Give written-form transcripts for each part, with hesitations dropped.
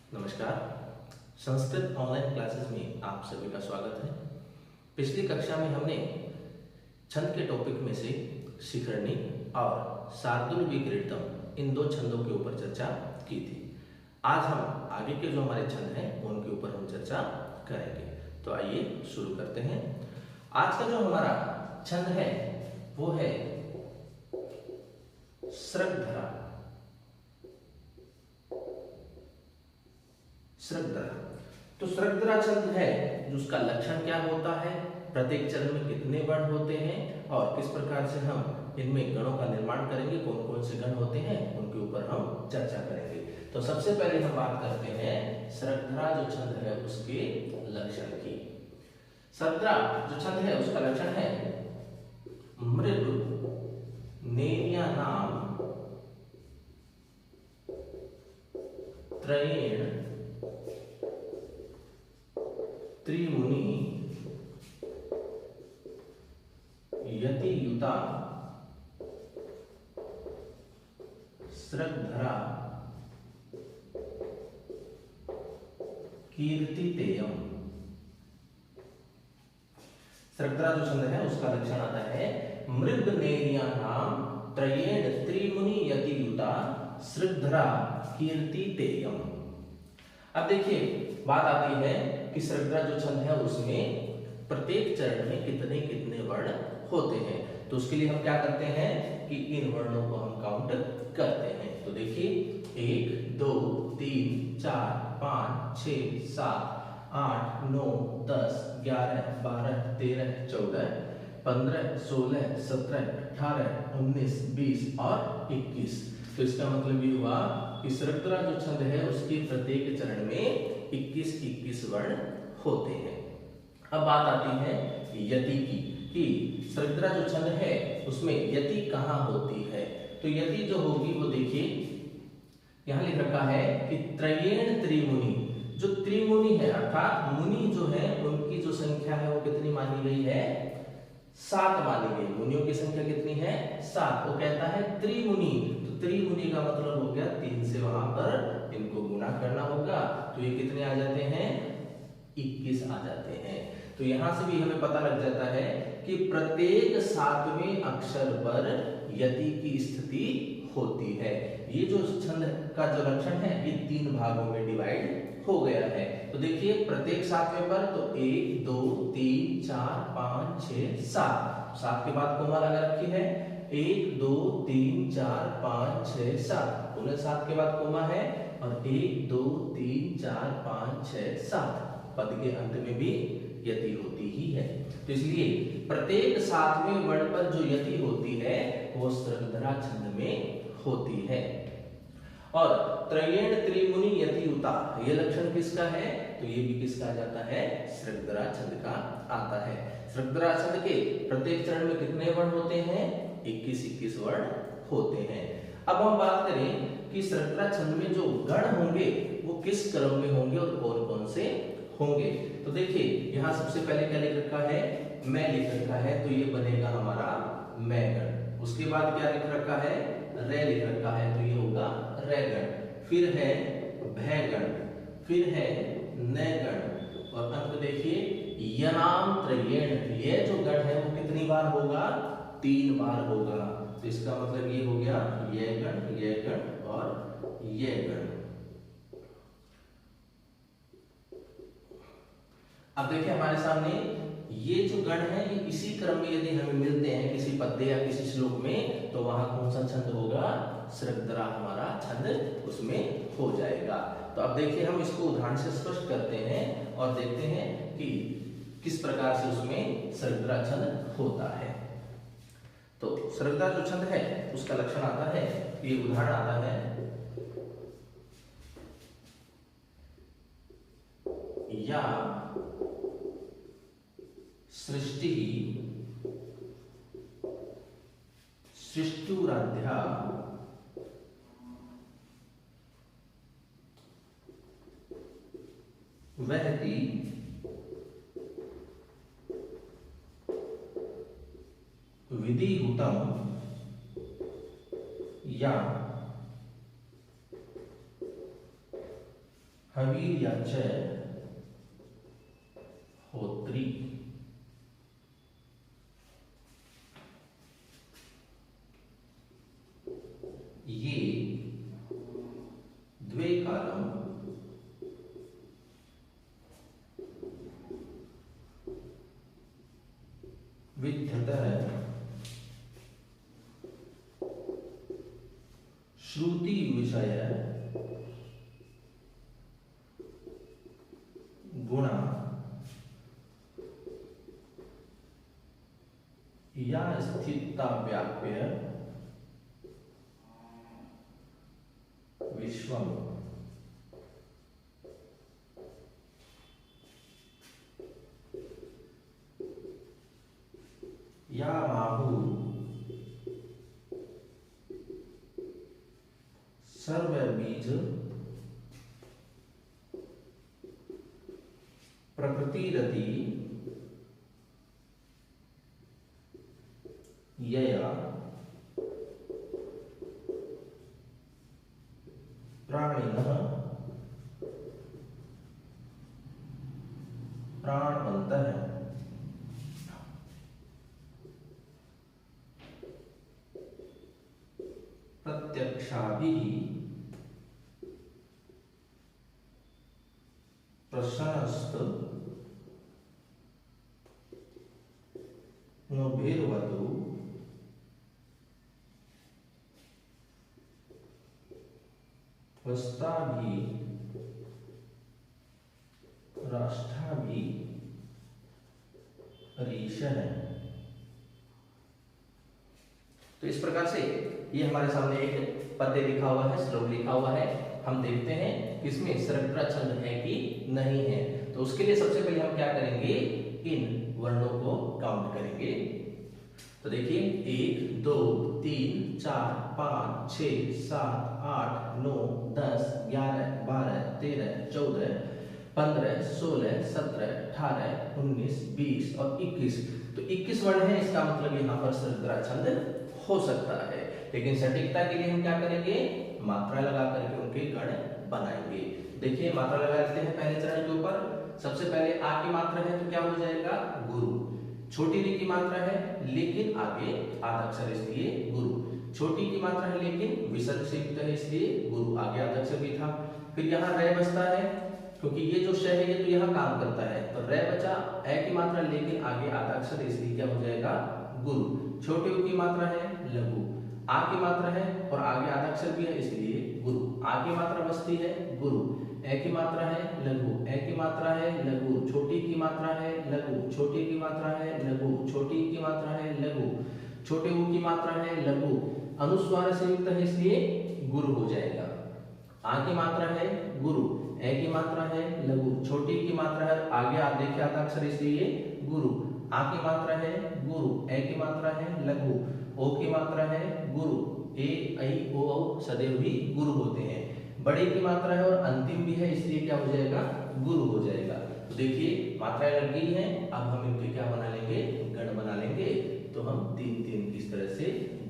नमस्कार। Sanskrit online classes में आप सभी का स्वागत है। पिछली कक्षा में हमने छंद के टॉपिक में से शिखरणी और शार्दूल विक्रीडितम इन दो छंदों के ऊपर चर्चा की थी। आज हम आगे के जो हमारे छंद हैं उनके ऊपर हम चर्चा करेंगे। तो आइए शुरू करते हैं। आज का जो हमारा छंद है वो है सृगधरा। सृगधरा तो सृगधरा छंद है जिसका लक्षण क्या होता है, प्रत्येक चरण में कितने वर्ण होते हैं और किस प्रकार से हम इनमें गणों का निर्माण करेंगे, कौन कौन से गण होते हैं उनके ऊपर हम चर्चा करेंगे। तो सबसे पहले हम बात करते हैं सृगधरा जो छंद है उसके लक्षण की। सृगधरा जो छंद है उसका लक्षण है मृदु नेर्यानाम त्रयेण त्रिमुनि यतियुता सृगधरा कीर्तितेयम। सृगधरा जो छंद है उसका लक्षण आता है मृग नेर्यानाम त्रयेण त्रिमुनि यतियुता सृगधरा कीर्तितेयम। अब देखिए बात आती है कि सृगधरा जो छंद है उसमें प्रत्येक चरण में कितने कितने वर्ण होते हैं। तो उसके लिए हम क्या करते हैं कि इन वर्णों को हम काउंट करते हैं। तो देखिए 1 2 3 4 5 6 7 8 9 10 11 12 13 14 15 16 17 18 19 20 और 21। तो इसका मतलब ये हुआ कि सृगधरा जो छंद है उसके प्रत्येक चरण में 21 वर्ण होते हैं। अब बात आती है यति की कि सृगधरा जो छंद है उसमें यति कहाँ होती है। तो यति जो होगी वो देखिए यहाँ लिख रखा है कि त्रयेण त्रिमुनि। जो त्रिमुनि है अर्थात मुनि जो है उनकी जो संख्या है वो कितनी मानी गई है, 7 मानी गई। मुनियों की संख्या कितनी है, 7। वो कहता है त्रिमुनि, तो त्रिमुनि का मतलब हो गया 3 से वहां पर इनको गुणा करना होगा। तो ये कितने आ जाते हैं, 21 आ जाते हैं। तो यहां से भी हमें पता लग जाता है कि प्रत्येक 7वें अक्षर पर यति की स्थिति होती है। ये जो छंद का जो लक्षण है ये 3 भागों में डिवाइड हो गया है। तो देखिए प्रत्येक 7वें पर तो 1 2 3 4 5 6 7, 7 के बाद कोमा लगा रखी है। 1 2 3 4 5 6 7, पुनः 7 के बाद कोमा है और 1 2 3 4 5 6 7 पद के अंत में भी यति होती ही है। तो इसलिए प्रत्येक 7वें वर्ण पर जो यति होती है वो सृगधरा छंद में होती है। और त्रयेण त्रिमुनि यतियुता ये लक्षण किसका है, तो ये भी किसका आ जाता है, सृगधरा छंद का आता है। सृगधरा छंद के प्रत्येक चरण में कितने वर्ण होते हैं, 21 वर्ण होते हैं। अब हम बात करें कि सृगधरा छंद में जो गण होंगे वो किस क्रम में होंगे और कौन कौन से होंगे। तो देखिए यहाँ सबसे पहले क्या लिख रखा है, मैं लिख रखा है, तो ये बनेगा हमारा मैं गण। उसके बाद क्या लिख रखा है, रे लिख रखा है, तो ये होगा रे गण। फिर है भय गण, फिर है नय गण और अंत देखिए यनाम त्रयेण। ये जो गण है वो कितनी बार होगा, 3 बार होगा। तो इसका मतलब ये हो गया ये गण और ये गण। अब देखिए हमारे सामने ये जो गण है ये इसी क्रम में यदि हमें मिलते हैं किसी पद्य या किसी श्लोक में तो वहां कौन सा छंद होगा, सृगधरा हमारा छंद उसमें हो जाएगा। तो अब देखिए हम इसको उदाहरण से स्पष्ट करते हैं और देखते हैं कि किस प्रकार से उसमें सृगधरा छंद होता है। तो सृगधरा जो छंद है उसका लक्षण आता है, ये उदाहरण आता है या सृष्टि सृष्टुराध्या वहति विधिहुतम या हवीर या च होत्री। ये द्वे कालम विद्यतः श्रुति विषय गुणा या स्थितता व्याप्य विश्वम। या माहु सर्वबीज प्रकृतिरति यया प्राणिनः प्राणवन्तः प्रत्यक्षाभिः प्रशस्त नुभिर्वतु वस्ताभि राष्ट्राभि रीशन। तो इस प्रकार से ये हमारे सामने एक पद्य लिखा हुआ है, श्लोक लिखा हुआ है। हम देखते हैं इसमें सरगरा छंद है कि नहीं है। तो उसके लिए सबसे पहले हम क्या करेंगे, इन वर्णों को काउंट करेंगे। तो देखिए 1 2 3 4 5 6 7 8 9 10 11 12 13 14 15 16 17 18 19 20 और 21। तो 21 वर्ण है, इसका मतलब यहाँ पर सरगरा छंद हो सकता है। लेकिन सटीकता के लिए हम क्या करेंगे, मात्रा लगा करके उनके गण बनाएंगे। देखिए मात्रा लगा लेते हैं पहले चरण के ऊपर। सबसे पहले आ की मात्रा है तो क्या हो जाएगा, गुरु। छोटी री की मात्रा है लेकिन आगे आधा अक्षर इसलिए गुरु। छोटी की मात्रा है लेकिन विसर्ग से युक्त है इसलिए गुरु, आगे आधा अक्षर भी था। फिर यहाँ रे बचता है क्योंकि ये जो श है ये तो यहाँ काम करता है, तो रे बचा। ए की मात्रा लेकिन आगे आधा अक्षर इसलिए क्या हो जाएगा, गुरु। छोटे उ की मात्रा है लघु। आ की मात्रा है और आगे आधा अक्षर भी है इसलिए गुरु। आ की मात्रा बचती है गुरु। ए की मात्रा है लघु। ए की मात्रा है लघु। छोटी की मात्रा है लघु। छोटी की मात्रा है लघु। छोटी की मात्रा है लघु। छोटे उ की मात्रा है लघु। अनुस्वार से युक्त है इसलिए गुरु हो जाएगा। आ की मात्रा है गुरु। ए की मात्रा है लघु। छोटी की मात्रा है आगे आप देखिए आधा अक्षर इसलिए गुरु। आ की मात्रा है गुरु। ए की मात्रा है लघु। ओ की मात्रा है गुरु। ए ऐ ओ औ सदैव भी गुरु होते हैं। बड़े की मात्रा है और अंतिम भी है इसलिए क्या हो जाएगा, गुरु हो जाएगा। तो देखिए मात्राएं लग गई हैं, अब हम इनके क्या बना लेंगे, गण बना लेंगे। तो हम 3-3 किस तरह से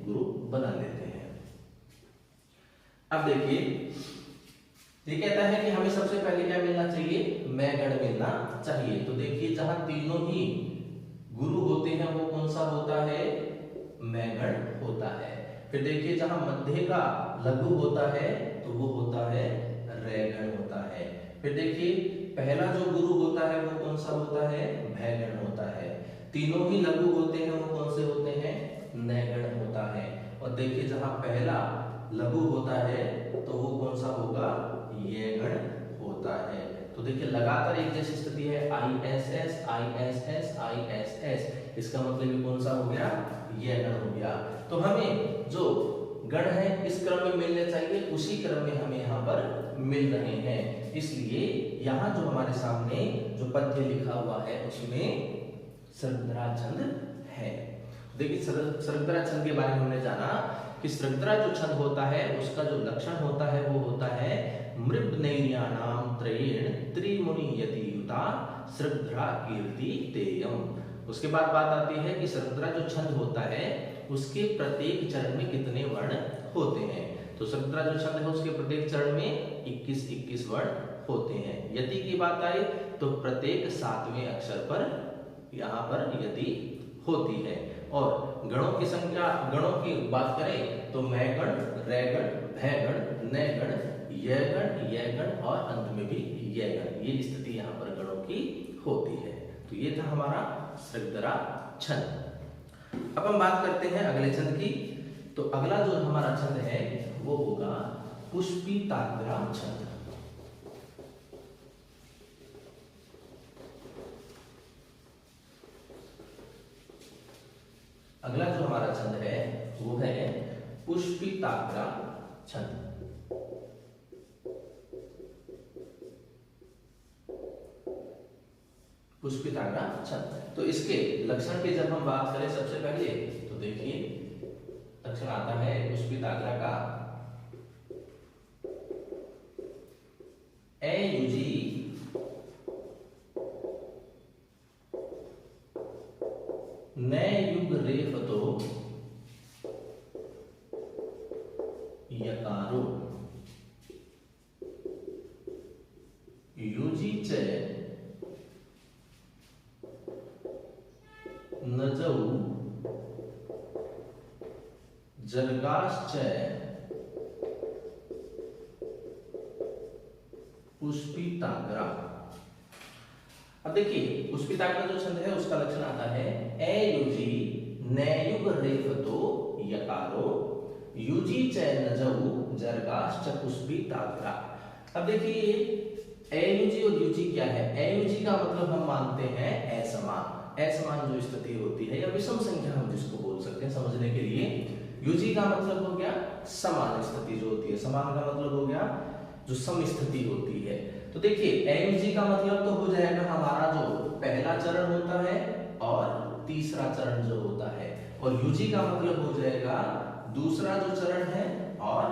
गुरु बना लेते हैं। अब देखिए ये कहता है कि हमें सबसे पहले क्या मिलना चाहिए, मैं गण मिलना चाहिए। तो देखिए जहां तीनों ही गुरु होते हैं वो कौन सा होता है, मैं गण होता है। फिर देखिए जहां मध्य का लघु होता है तो वो होता है रे गण होता है। फिर देखिए पहला जो गुरु होता है वो कौन सा होता है, भय गण होता है। तीनों ही लघु होते हैं वो कौन से होते हैं, नय गण होता है। और देखिए जहां पहला लघु होता है तो वो कौन सा होगा, ये गण होता है। तो देखिए लगातार एक जैसी स्थिति है, ISS ISS ISS, इसका मतलब ये कौन सा हो गया, ये गण हो गया। तो हमें जो गण है इस क्रम में मिलने चाहिए, उसी क्रम में हमें यहाँ पर मिल रहे हैं। इसलिए यहाँ जो हमारे सामने जो पद्य लिखा हुआ है उसमें सरगरा छंद है। देखिए सरगरा छंद के बारे में हमने जाना कि सरगरा जो छंद होता है उसका जो लक्षण होता है वो होता है मृद्नैर्याणाम त्रयेण त्रिमुनि यति युता सरगरा कीर्ति तेयम। उसके बाद बात आती है कि सरगरा जो छंद होता है उसके प्रत्येक चरण में कितने वर्ण होते हैं। तो सरगरा जो छंद है उसके प्रत्येक चरण में 21-21 वर्ण होते हैं। यति की बात आई तो प्रत्येक 7वें अक्षर पर यहाँ पर यति होती है। और गणों की संख्या, गणों की बात करें तो मैं गण, रे गण, भय गण, नय गण, ये गण और अंत में भी ये गण, ये स्थिति यहाँ पर गणों की होती है। तो ये था हमारा सृगधरा छंद। अब हम बात करते हैं अगले छंद की। तो अगला जो हमारा छंद है वो होगा पुष्पिताग्रा छंद। अगला जो हमारा छंद है वो है पुष्पिताग्रा छंद। पुष्पिताग्रा छंद। तो इसके लक्षण की जब हम बात करें सबसे पहले तो देखिए लक्षण आता है पुष्पिताग्रा का एयुजी नय युग रेफतो यकारो युजी च नजौ जर्गाश्च पुष्पिताग्रा। अब देखिए पुष्पिताग्रा जो छंद है उसका लक्षण आता है एयुजी नयुग रेफतो यकारो युजी च नजौ जर्गाश्च पुष्पिताग्रा। अब देखिए एयुजी और युजी क्या है? एयुजी का मतलब हम मानते हैं असमान, असमान जो स्थिति होती है या विषम संख्या हम जिसको बोल सकते हैं समझने के लिए। युजी का मतलब हो गया समान स्थिति जो होती है, समान का मतलब हो गया जो सम स्थिति होती है। तो देखिए एयुजी का मतलब तो हो जाएगा हमारा जो पहला चरण होता है और तीसरा चरण जो होता है, और युजी का मतलब हो जाएगा दूसरा जो चरण है और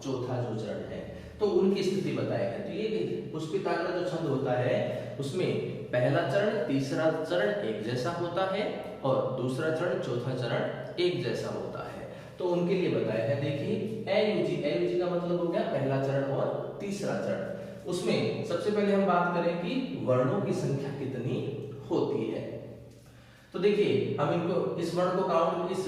चौथा जो चरण है। तो उनकी स्थिति बताया है। तो ये पुष्पिताग्रा जो छंद होता है उसमें पहला चरण तीसरा चरण एक जैसा होता है और दूसरा चरण चौथा चरण एक जैसा होता है। तो उनके लिए बताया है। देखिए एयुजी, एयुजी का मतलब हो गया पहला चरण और तीसरा चरण। उसमें सबसे पहले हम बात करें कि वर्णों की संख्या कितनी होती है। तो देखिए हम इनको इस वर्ण को काउंट, इस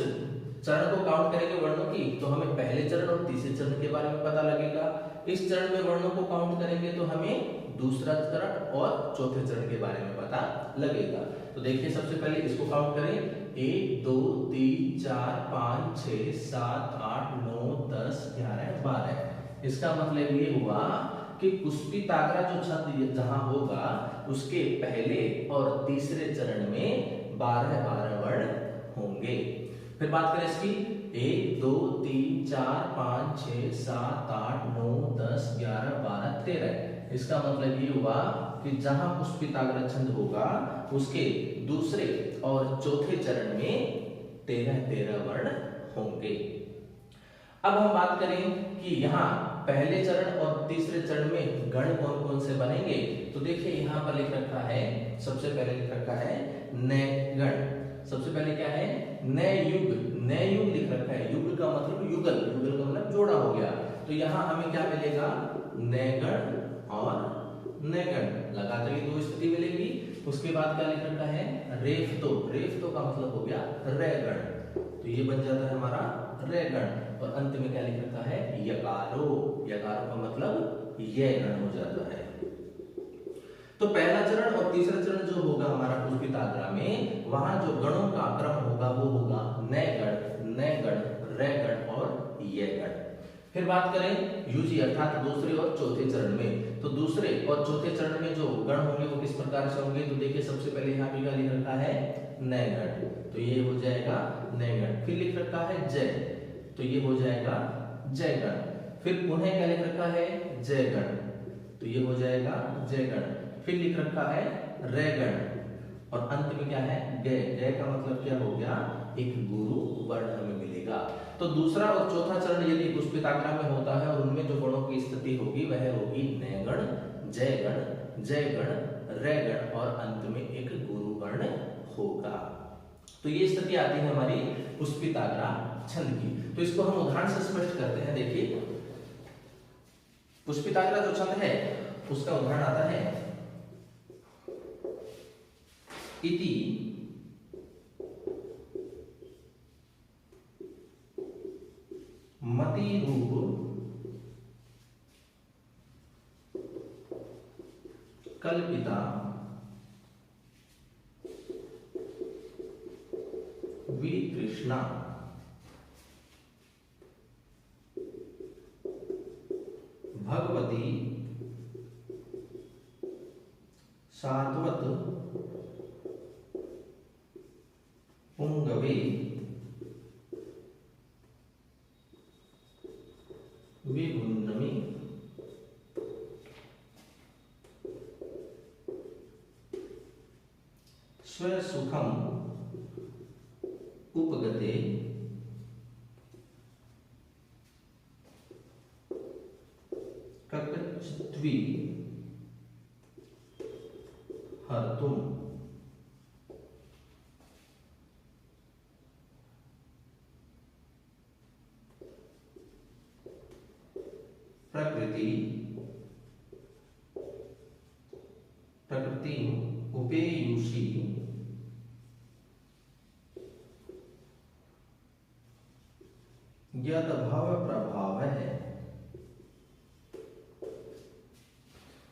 चरण को काउंट करेंगे वर्णों की तो हमें पहले चरण और तीसरे चरण के बारे में पता लगेगा। इस चरण में वर्णों को काउंट करेंगे तो हमें दूसरा चरण और चौथे चरण के बारे में पता लगेगा। तो देखिए सबसे पहले इसको काउंट करें 1 2 3 4 5 6 7 8 9 10 11 12। इसका मतलब ये हुआ कि पुष्पिताग्रा जो छंद जहां होगा उसके पहले और तीसरे चरण में 12 वर्ण होंगे। फिर बात करें इसकी 1 2 3 4 5 6 7 8 9 10 11 12 13। इसका मतलब ये हुआ कि जहां पुष्पिताग्रा छंद होगा उसके दूसरे और चौथे चरण में 13 वर्ण होंगे। अब हम बात करें कि यहाँ पहले चरण और तीसरे चरण में गण कौन कौन से बनेंगे। तो देखिए यहाँ पर लिख रखा है, सबसे पहले लिख रखा है नय गण। सबसे पहले क्या है? नय युग, नय युग लिख रखा है। युग का मतलब युगल, युगल का मतलब जोड़ा हो गया। तो यहाँ हमें क्या मिलेगा? नय गण और नय गण लगाकर ये दो स्थिति मिलेगी। उसके बाद क्या लिख रखा है? रेफतो, रेफतो का मतलब हो गया रे गण। तो ये बन जाता है हमारा रे गण। और अंत में क्या लिख रखा है? यकारो, यकारो का मतलब ये गण हो जाता है। तो पहला चरण और तीसरा चरण जो होगा हमारा पुष्पिताग्रा में, वहां जो गणों का क्रम होगा वो होगा नय गण, रे गण और ये गण। फिर बात करें युजी अर्थात दूसरे और चौथे चरण में, तो दूसरे और चौथे चरण में जो गण होंगे वो किस प्रकार से होंगे। तो देखिए सबसे पहले यहाँ पे क्या लिख रखा है? नय गण, तो ये हो जाएगा नय गण। फिर लिख रखा है जय, तो ये हो जाएगा जय गण। फिर पुनः क्या लिख रखा है? जय गण, तो ये हो जाएगा जय गण। फिर लिख रखा है रे गण और अंत में क्या है? गय। गय का मतलब क्या हो गया? एक गुरु वर्ण हमें मिलेगा। तो दूसरा और चौथा चरण यदि पुष्पिताग्रा में होता है और उनमें जो गणों की स्थिति होगी वह होगी नय गण, जय गण, रे गण और अंत में एक गुरु वर्ण होगा। तो ये स्थिति आती है हमारी पुष्पिताग्रा छंद की। तो इसको हम उदाहरण से स्पष्ट करते हैं। देखिए पुष्पिताग्रा जो छंद है उसका उदाहरण आता है इति मति रूप कल्पिता वितृष्णा भगवती सात्वत पुंगवे विगुण्डमी स्वसुखम उपगते ककचित्वी हर्तुम प्रकृति उपेयुषी यद भाव प्रभाव है।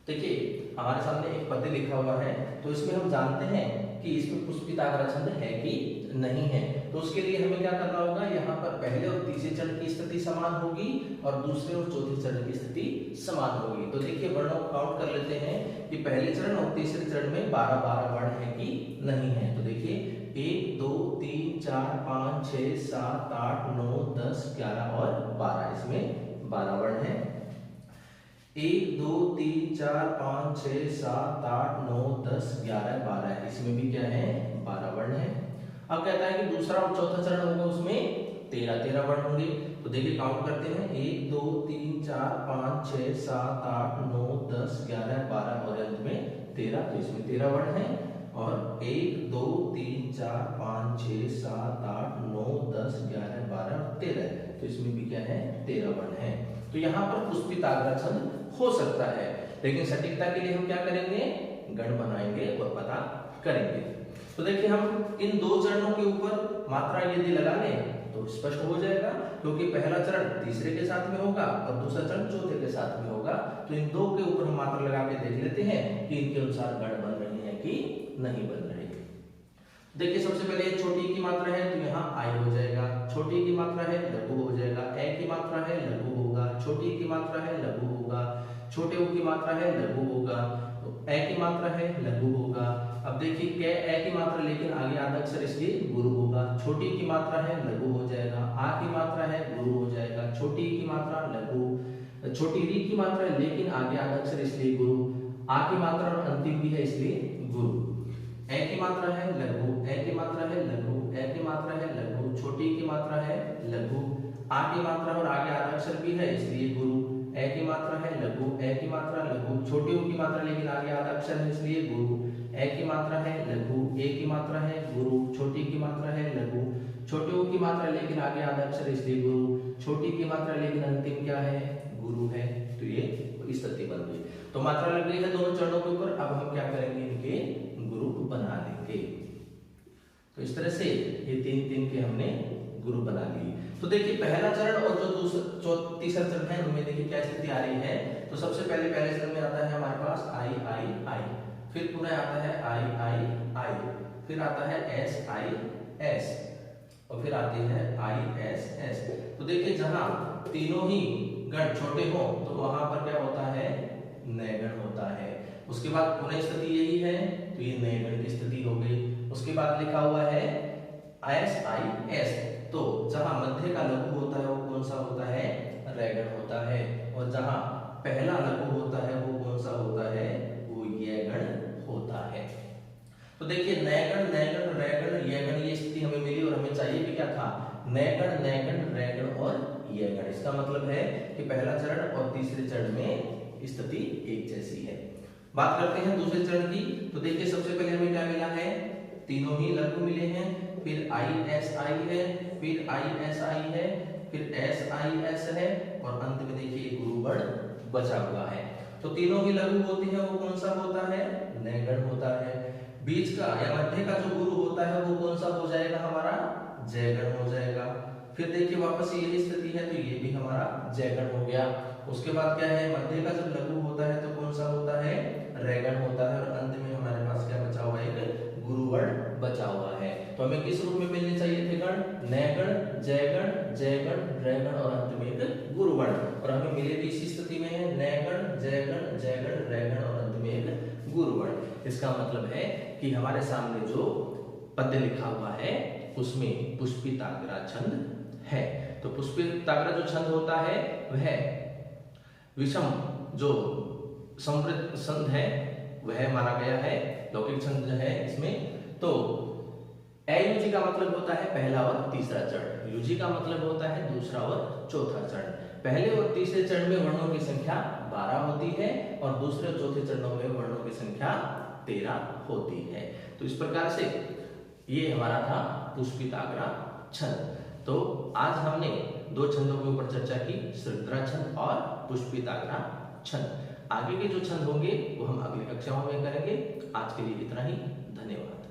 देखिए हमारे सामने एक पद्य लिखा हुआ है, तो इसमें हम जानते हैं कि इसमें पुष्पिताग्र छंद है कि नहीं है। तो उसके लिए हमें क्या करना होगा, यहाँ पर पहले और तीसरे चरण की स्थिति समान होगी और दूसरे और चौथे चरण की स्थिति समान होगी। तो देखिए वर्णों को काउंट कर लेते हैं कि पहले चरण और तीसरे चरण में 12-12 वर्ण है कि नहीं है। तो देखिए 1 2 3 4 5 6 7 8 9 10 11 और 12, इसमें 12 वर्ण है। 1 2 3 4 5 6 7 8 9 10 11 12, इसमें भी क्या है 12 वर्ण है। अब कहता है कि दूसरा और चौथा चरण होगा, उसमें 13 वर्ण होंगे। तो देखिए काउंट करते हैं 1 2 3 4 5 6 7 8 9 10 11 12 और अंत में 13, तो इसमें 13 वर्ण है। और 1 2 3 4 5 6 7 8 9 10 11 12 और 13, तो इसमें भी क्या है 13 वर्ण है। तो यहाँ पर पुष्पिताग्र छंद हो सकता है, लेकिन सटीकता के लिए हम क्या करेंगे, गण बनाएंगे और पता करेंगे। तो देखिए हम इन दो चरणों के ऊपर मात्रा यदि लगा लें तो स्पष्ट हो जाएगा, क्योंकि पहला चरण तीसरे के साथ में होगा और दूसरा चरण चौथे के साथ में होगा। तो इन दो के ऊपर हम मात्रा लगा के देख लेते हैं कि इनके अनुसार गण बन रही है कि नहीं बन रही। देखिए सबसे पहले छोटी की मात्रा है तो यहाँ आई हो जाएगा, छोटी की मात्रा है लघु हो जाएगा, ए की मात्रा है लघु होगा, छोटी की मात्रा है लघु होगा, छोटे ऊ की मात्रा है लघु होगा, तो ए की मात्रा है लघु होगा। अब देखिए के ए की मात्रा लेकिन आगे आधा अक्षर इसलिए गुरु होगा, छोटी की मात्रा है लघु हो जाएगा, आ की मात्रा है गुरु हो जाएगा, छोटी की मात्रा लघु, छोटी री की मात्रा है लेकिन आगे आधा अक्षर इसलिए गुरु, आ की मात्रा और अंतिम भी है इसलिए गुरु। ए की मात्रा है लघु, ए की मात्रा है लघु, ए की मात्रा है लघु, छोटी की मात्रा है लघु, आ की मात्रा और आगे आधा अक्षर भी है इसलिए गुरु, ए की मात्रा है लघु, ए की मात्रा लघु, छोटी ऊ की मात्रा लेकिन आगे आधा अक्षर है इसलिए गुरु, ए की मात्रा है लघु, ए की मात्रा है गुरु, छोटी की मात्रा है लघु, छोटे ऊ की मात्रा लेकिन आगे आधा अक्षर इसलिए गुरु, छोटी की मात्रा लेकिन अंतिम क्या है गुरु है। तो ये स्थिति बन गई। तो मात्रा लग गई है दोनों चरणों के ऊपर। अब हम क्या करेंगे, इनके ग्रुप बना लेंगे। तो इस तरह से ये 3-3 के हमने ग्रुप बना लिए। तो देखिए पहला चरण और जो तीसरा चरण है उनमें देखिए क्या स्थिति आ रही है। तो सबसे पहले चरण में आता है हमारे पास आई आई आई, फिर पुनः आता है आई आई आई, फिर आता है एस आई एस और फिर आती है आई एस एस। तो देखिए जहां तीनों ही गण छोटे हो तो वहां पर क्या होता है, नए गण होता है। उसके बाद पुनः स्थिति यही है तो ये नए गण की स्थिति हो गई। उसके बाद लिखा हुआ है एस आई एस, तो जहां मध्य का लघु होता है वो कौन सा होता है, रैगण होता है, और जहां पहला लघु होता है वो कौन सा होता है, वो ये गण होता है। तो देखिए नयगण नयगण रैगण यगण ये स्थिति हमें मिली और हमें चाहिए भी क्या था, नयगण नयगण रैगण और यगण। इसका मतलब है कि पहला चरण और तीसरे चरण में स्थिति एक जैसी है। बात करते हैं दूसरे चरण की। तो देखिए सबसे पहले हमें क्या मिला है, तीनों ही लघु मिले हैं, फिर आई एस आई है, फिर आई एस आई है, फिर एस आई एस है और अंत में देखिए गुरु वर्ण बचा हुआ है। तो तीनों की लघु होती है वो कौन सा होता है, नैगण होता है। बीच का या मध्य का जो गुरु होता है वो कौन सा हो जाएगा हमारा, जयगण हो जाएगा। फिर देखिए वापस यही स्थिति है तो ये भी हमारा जयगण हो गया। उसके बाद क्या है, मध्य का जब लघु होता है तो कौन सा होता है, रैगण होता है। और अंत में हमारे पास क्या बचा हुआ है, एक गुरुवर्ण बचा हुआ है। तो हमें किस रूप में मिलने चाहिए थे गण, नैगण, जयगण, जयगण, रैगण और अंत में एक गुरुवर्ण। और हमें मिले भी इसी स्थिति में है, नैगण, जयगण, जयगण, रैगण और अंत में एक गुरुवर्ण। इसका मतलब है कि हमारे सामने जो पद्य लिखा हुआ है उसमें पुष्पिताग्रा छंद है। तो पुष्पिताग्रा जो छंद होता है वह विषम जो समृद्ध छंद है वह माना गया है। लौकिक छंद जो है इसमें तो अयुजी का मतलब होता है पहला और तीसरा चरण, युजी का मतलब होता है दूसरा और चौथा चरण। पहले और तीसरे चरण में वर्णों की संख्या 12 होती है और दूसरे और चौथे चरणों में वर्णों की संख्या 13 होती है। तो इस प्रकार से ये हमारा था पुष्पिताग्रा छंद। तो आज हमने दो छंदों के ऊपर चर्चा की, सृग्धरा छंद और पुष्पिताग्रा छंद। आगे के जो छंद होंगे वो हम अगली कक्षाओं में करेंगे। आज के लिए इतना ही, धन्यवाद।